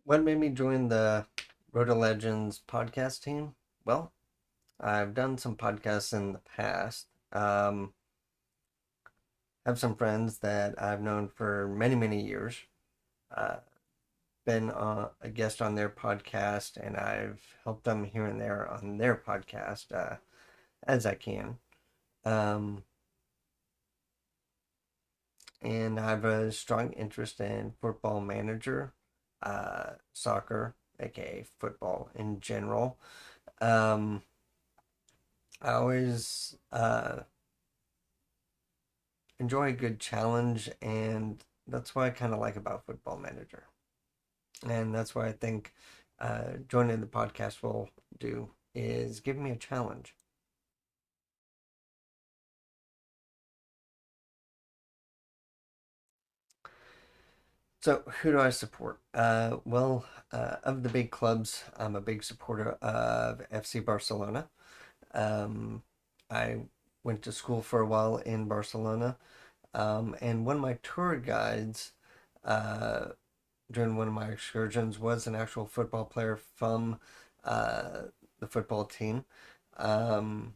What made me join the Road to Legends podcast team? Well, I've done some podcasts in the past. Have some friends that I've known for many, many years. Uh, been a guest on their podcast, and I've helped them here and there on their podcast as I can. Um, and I have a strong interest in football manager, soccer, aka football in general. Um, I always enjoy a good challenge, and that's what I kind of like about Football Manager. And that's what I think joining the podcast will do is give me a challenge. So, who do I support? Of the big clubs, I'm a big supporter of FC Barcelona. Um, I went to school for a while in Barcelona, and one of my tour guides uh, during one of my excursions was an actual football player from uh, the football team. Um,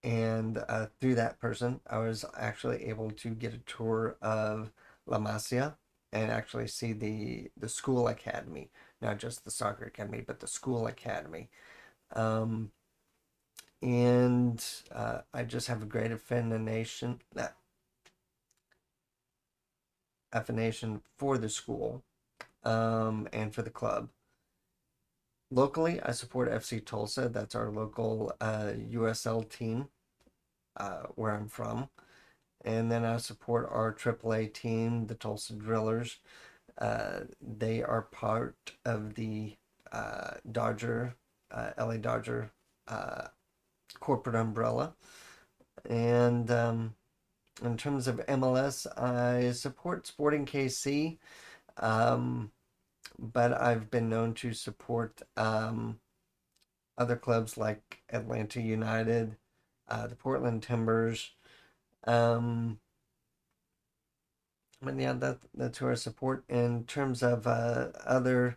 and through that person, I was actually able to get a tour of La Masia and actually see the school academy, not just the soccer academy, but the school academy. Um, and I just have a great affiliation for the school and for the club. Locally, I support FC Tulsa. That's our local USL team where I'm from. And then I support our AAA team, the Tulsa Drillers. They are part of the LA Dodger uh, corporate umbrella. And in terms of MLS, I support Sporting KC, um, but I've been known to support other clubs like Atlanta United, the Portland Timbers. Um, and yeah, that's who I support. In terms of other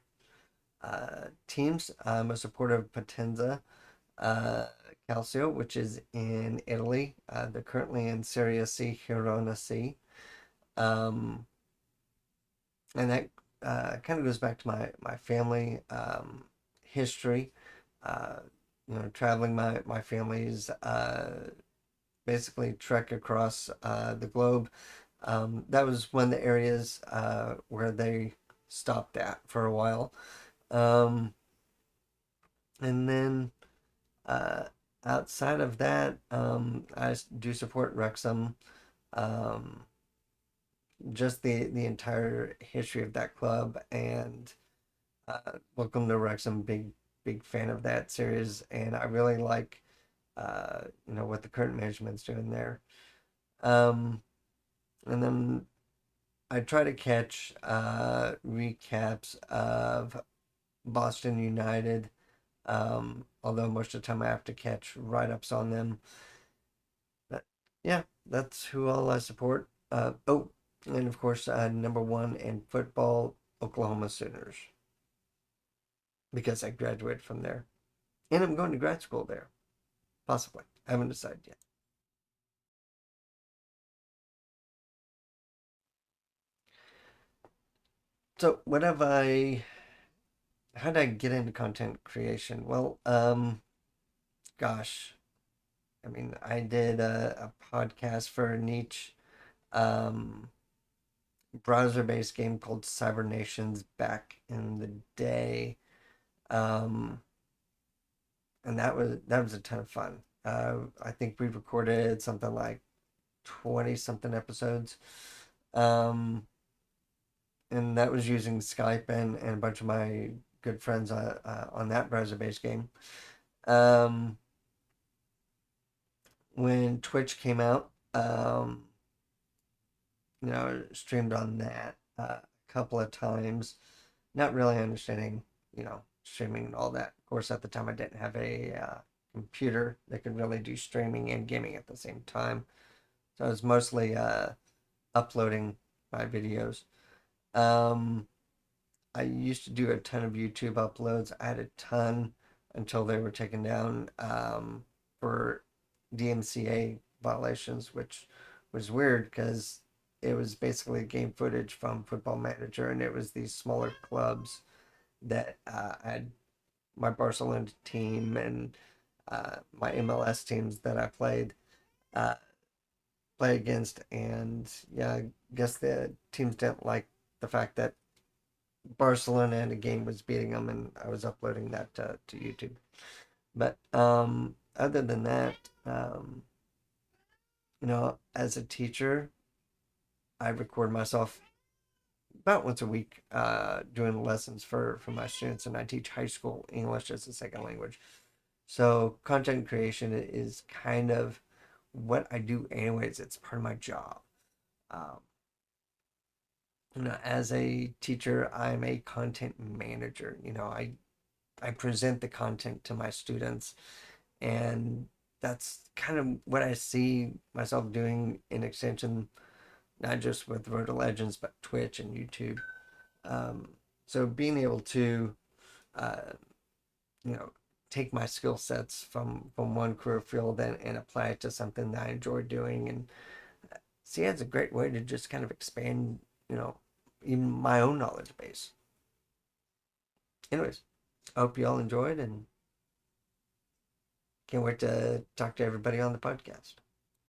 teams, I'm a supporter of Potenza uh, Calcio, which is in Italy. They're currently in Serie C, Girona C. Um, and that kind of goes back to my family history. Uh, traveling my family's basically trek across the globe. That was one of the areas where they stopped at for a while. Um, and then uh, outside of that, I do support Wrexham. Um, just the entire history of that club and Welcome to Wrexham. Big fan of that series, and I really like what the current management's doing there. Um, and then I try to catch recaps of Boston United. Although most of the time I have to catch write ups on them. But yeah, that's who all I support. And of course, number one in football, Oklahoma Sooners, because I graduated from there. And I'm going to grad school there, possibly. I haven't decided yet. So, how did I get into content creation? Well, gosh, I mean, I did a podcast for a niche um, browser-based game called Cyber Nations back in the day, um, and that was a ton of fun. I think we recorded something like 20 something episodes, um, and that was using Skype and a bunch of my good friends on that browser-based game. Um, when Twitch came out, streamed on that a couple of times. Not really understanding, streaming and all that. Of course, at the time, I didn't have a computer that could really do streaming and gaming at the same time. So I was mostly uploading my videos. Um, I used to do a ton of YouTube uploads. I had a ton until they were taken down for DMCA violations, which was weird because it was basically game footage from Football Manager, and it was these smaller clubs that had my Barcelona team and my MLS teams that I uh, play against, and yeah, I guess the teams didn't like the fact that Barcelona in a game was beating them, and I was uploading that to YouTube. But other than that, as a teacher, I record myself about once a week doing lessons for my students, and I teach high school English as a second language. So content creation is kind of what I do anyways. It's part of my job. Um, as a teacher, I'm a content manager. I present the content to my students, and that's kind of what I see myself doing in extension, not just with Road to Legends, but Twitch and YouTube. Um, so being able to, uh, you know, take my skill sets from one career field and apply it to something that I enjoy doing, and see, it's a great way to just kind of expand, you know, even my own knowledge base. Anyways, I hope you all enjoyed, and can't wait to talk to everybody on the podcast.